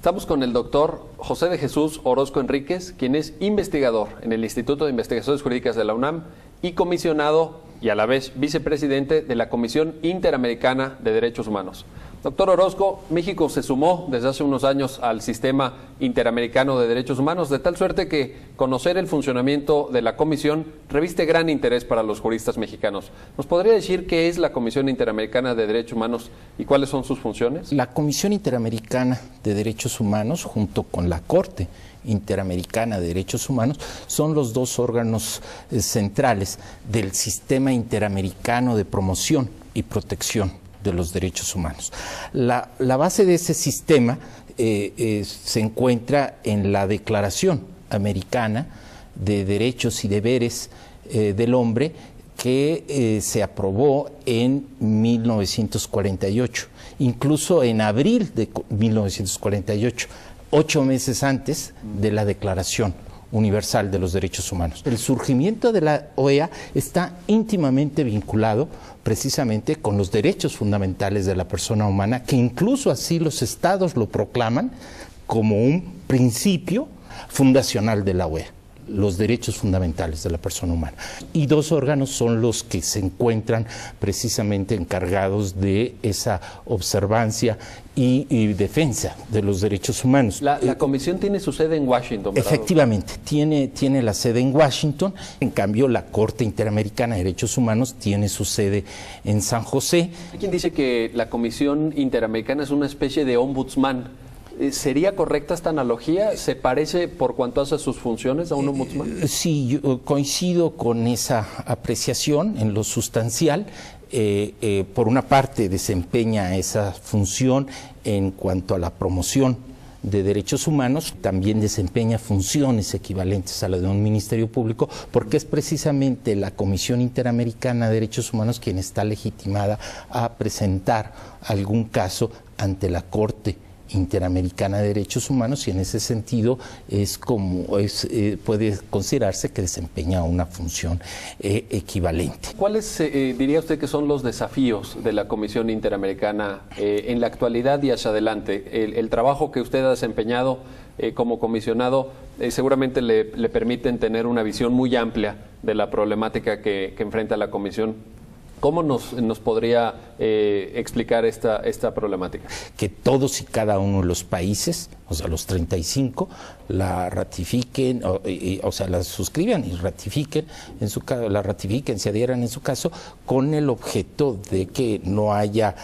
Estamos con el doctor José de Jesús Orozco Enríquez, quien es investigador en el Instituto de Investigaciones Jurídicas de la UNAM y comisionado y a la vez vicepresidente de la Comisión Interamericana de Derechos Humanos. Doctor Orozco, México se sumó desde hace unos años al Sistema Interamericano de Derechos Humanos, de tal suerte que conocer el funcionamiento de la comisión reviste gran interés para los juristas mexicanos. ¿Nos podría decir qué es la Comisión Interamericana de Derechos Humanos y cuáles son sus funciones? La Comisión Interamericana de Derechos Humanos, junto con la Corte Interamericana de Derechos Humanos, son los dos órganos centrales del Sistema Interamericano de Promoción y Protección de los derechos humanos. La base de ese sistema se encuentra en la Declaración Americana de Derechos y Deberes del Hombre, que se aprobó en 1948, incluso en abril de 1948, 8 meses antes de la Declaración Universal de los Derechos Humanos. El surgimiento de la OEA está íntimamente vinculado precisamente con los derechos fundamentales de la persona humana, que incluso así los estados lo proclaman como un principio fundacional de la OEA, los derechos fundamentales de la persona humana. Y dos órganos son los que se encuentran precisamente encargados de esa observancia y defensa de los derechos humanos. La comisión tiene su sede en Washington, ¿verdad? Efectivamente, tiene la sede en Washington. En cambio, la Corte Interamericana de Derechos Humanos tiene su sede en San José. Hay quien dice que la Comisión Interamericana es una especie de ombudsman. ¿Sería correcta esta analogía? ¿Se parece por cuanto hace sus funciones a un ombudsman? Sí, yo coincido con esa apreciación en lo sustancial. Por una parte desempeña esa función en cuanto a la promoción de derechos humanos, también desempeña funciones equivalentes a la de un ministerio público, porque es precisamente la Comisión Interamericana de Derechos Humanos quien está legitimada a presentar algún caso ante la Corte Interamericana de Derechos Humanos, y en ese sentido puede considerarse que desempeña una función equivalente. ¿Cuáles diría usted que son los desafíos de la Comisión Interamericana en la actualidad y hacia adelante? El trabajo que usted ha desempeñado como comisionado seguramente le permiten tener una visión muy amplia de la problemática que enfrenta la Comisión. ¿Cómo nos podría explicar esta problemática? Que todos y cada uno de los países, o sea, los 35, la ratifiquen, o sea, la suscriban y ratifiquen, en su caso, la ratifiquen, se adhieran en su caso, con el objeto de que no haya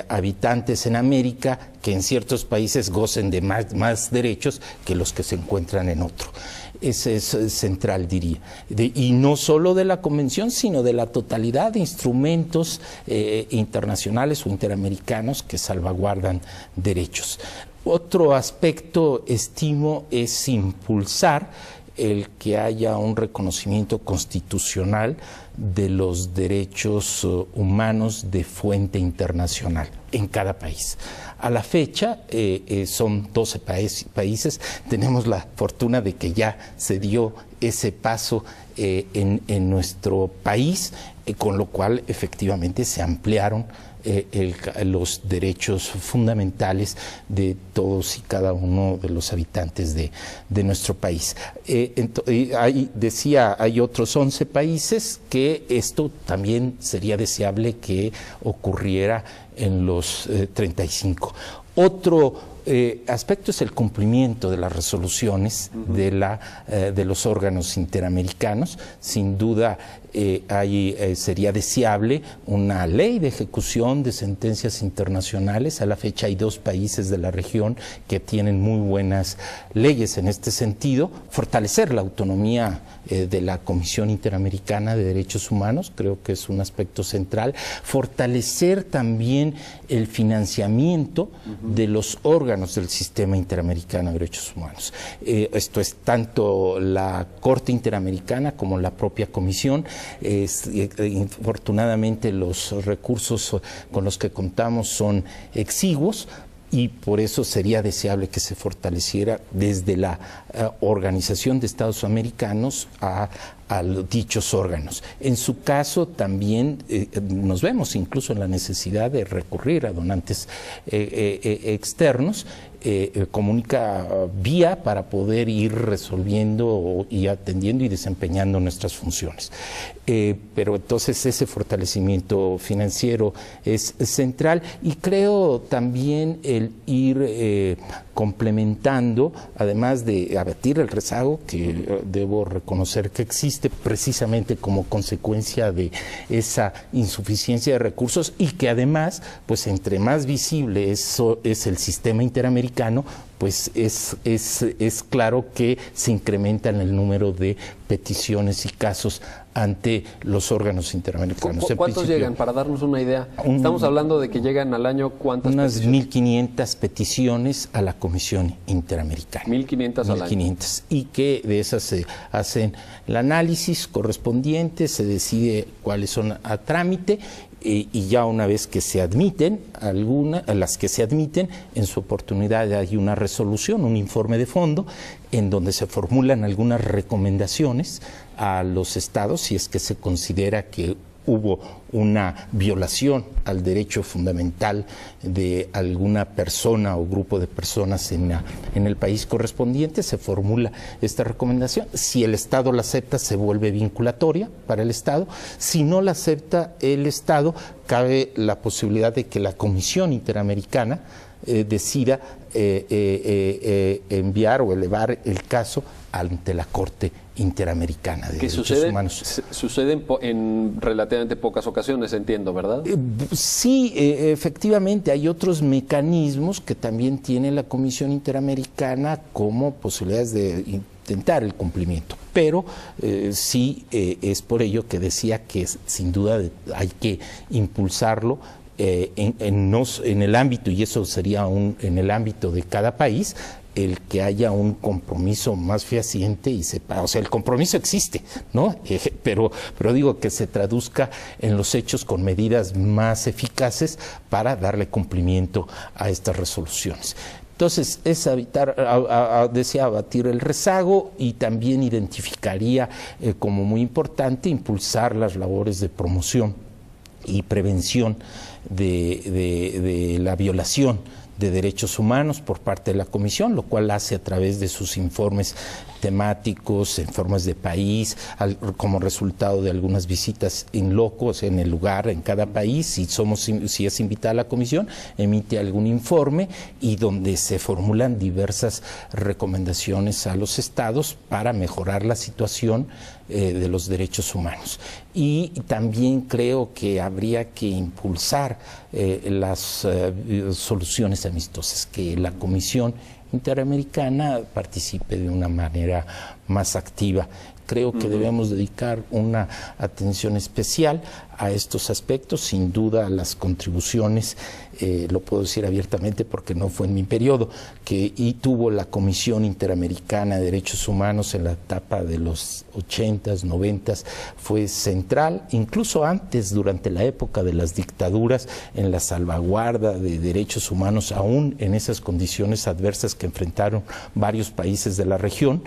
habitantes en América que en ciertos países gocen de más derechos que los que se encuentran en otro. Ese es central, diría. Y no solo de la Convención, sino de la totalidad de instrumentos internacionales o interamericanos que salvaguardan derechos. Otro aspecto, estimo, es impulsar el que haya un reconocimiento constitucional de los derechos humanos de fuente internacional en cada país. A la fecha son 12 países, tenemos la fortuna de que ya se dio ese paso en nuestro país, con lo cual efectivamente se ampliaron los derechos fundamentales de todos y cada uno de los habitantes de nuestro país. Hay otros 11 países que esto también sería deseable que ocurriera en los 35. Otro aspecto es el cumplimiento de las resoluciones de los órganos interamericanos. Sin duda sería deseable una ley de ejecución de sentencias internacionales. A la fecha hay 2 países de la región que tienen muy buenas leyes en este sentido. Fortalecer la autonomía de la Comisión Interamericana de Derechos Humanos, creo que es un aspecto central. Fortalecer también el financiamiento de los órganos del Sistema Interamericano de Derechos Humanos. Esto es tanto la Corte Interamericana como la propia Comisión. Infortunadamente los recursos con los que contamos son exiguos, y por eso sería deseable que se fortaleciera desde la Organización de Estados Americanos a dichos órganos. En su caso también nos vemos incluso en la necesidad de recurrir a donantes externos, comunica vía para poder ir resolviendo y atendiendo y desempeñando nuestras funciones. Pero entonces ese fortalecimiento financiero es central, y creo también el ir complementando, además de abatir el rezago, que debo reconocer que existe precisamente como consecuencia de esa insuficiencia de recursos, y que además, pues entre más visible eso es el sistema interamericano, pues es claro que se incrementa en el número de peticiones y casos ante los órganos interamericanos. ¿Cuántos llegan? Para darnos una idea. Estamos hablando de que llegan al año, ¿cuántas unas peticiones? 1.500 peticiones a la Comisión Interamericana. 1.500 al año. Y que de esas se hacen el análisis correspondiente, se decide cuáles son a trámite, y ya una vez que se admiten, las que se admiten, en su oportunidad hay una resolución, un informe de fondo, en donde se formulan algunas recomendaciones a los estados si es que se considera que hubo una violación al derecho fundamental de alguna persona o grupo de personas en el país correspondiente. Se formula esta recomendación. Si el Estado la acepta, se vuelve vinculatoria para el Estado. Si no la acepta el Estado, cabe la posibilidad de que la Comisión Interamericana decida enviar o elevar el caso ante la Corte Interamericana de Derechos Humanos. Sucede en relativamente pocas ocasiones, entiendo, ¿verdad? Sí, efectivamente, hay otros mecanismos que también tiene la Comisión Interamericana como posibilidades de intentar el cumplimiento, pero sí es por ello que decía que sin duda hay que impulsarlo en el ámbito, y eso sería en el ámbito de cada país, el que haya un compromiso más fehaciente y sepa, o sea, el compromiso existe, ¿no? Pero digo que se traduzca en los hechos con medidas más eficaces para darle cumplimiento a estas resoluciones. Entonces, es decía abatir el rezago, y también identificaría como muy importante impulsar las labores de promoción y prevención de la violación de derechos humanos por parte de la Comisión, lo cual hace a través de sus informes temáticos, informes de país, como resultado de algunas visitas in loco, o sea, en el lugar, en cada país. Si es invitada la Comisión, emite algún informe, y donde se formulan diversas recomendaciones a los estados para mejorar la situación de los derechos humanos. Y también creo que habría que impulsar las soluciones amistosas, que la Comisión Interamericana participe de una manera más activa. Creo que debemos dedicar una atención especial a estos aspectos. Sin duda, las contribuciones, lo puedo decir abiertamente porque no fue en mi periodo, y tuvo la Comisión Interamericana de Derechos Humanos en la etapa de los 80s, 90s, fue central, incluso antes, durante la época de las dictaduras, en la salvaguarda de derechos humanos, aún en esas condiciones adversas que enfrentaron varios países de la región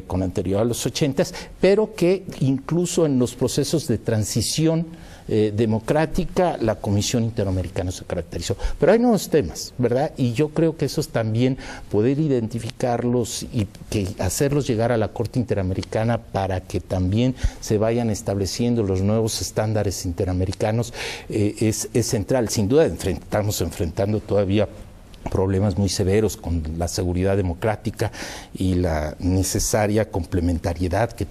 con anterioridad a los 80s, pero que incluso en los procesos de transición democrática, la Comisión Interamericana se caracterizó. Pero hay nuevos temas, ¿verdad? Y yo creo que esos también, poder identificarlos y hacerlos llegar a la Corte Interamericana para que también se vayan estableciendo los nuevos estándares interamericanos, es central. Sin duda estamos enfrentando todavía problemas muy severos con la seguridad democrática y la necesaria complementariedad que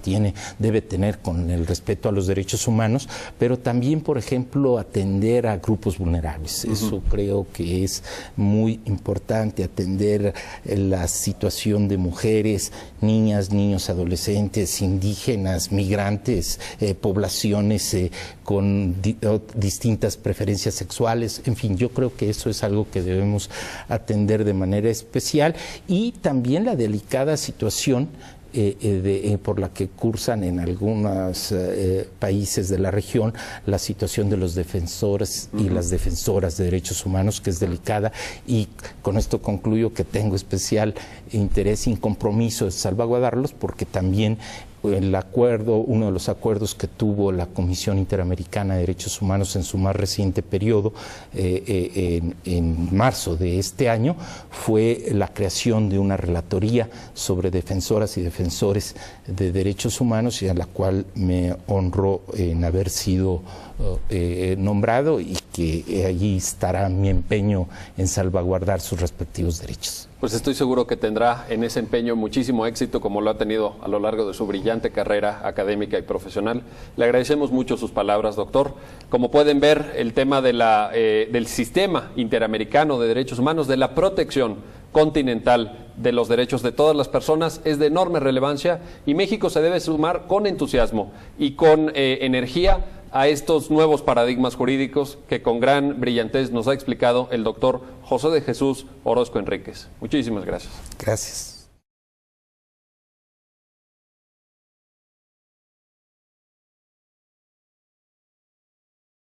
debe tener con el respeto a los derechos humanos, pero también, por ejemplo, atender a grupos vulnerables. Eso creo que es muy importante, atender la situación de mujeres, niñas, niños, adolescentes, indígenas, migrantes, poblaciones con distintas preferencias sexuales. En fin, yo creo que eso es algo que debemos atender de manera especial, y también la delicada situación por la que cursan en algunos países de la región la situación de los defensores y las defensoras de derechos humanos, que es delicada, y con esto concluyo que tengo especial interés y compromiso de salvaguardarlos, porque también uno de los acuerdos que tuvo la Comisión Interamericana de Derechos Humanos en su más reciente periodo, en marzo de este año, fue la creación de una relatoría sobre defensoras y defensores de derechos humanos, y a la cual me honro en haber sido nombrado, y que allí estará mi empeño en salvaguardar sus respectivos derechos. Pues estoy seguro que tendrá en ese empeño muchísimo éxito, como lo ha tenido a lo largo de su brillante carrera académica y profesional. Le agradecemos mucho sus palabras, doctor. Como pueden ver, el tema de del sistema interamericano de derechos humanos, de la protección continental de los derechos de todas las personas, es de enorme relevancia, y México se debe sumar con entusiasmo y con energía a estos nuevos paradigmas jurídicos que con gran brillantez nos ha explicado el doctor José de Jesús Orozco Enríquez. Muchísimas gracias. Gracias.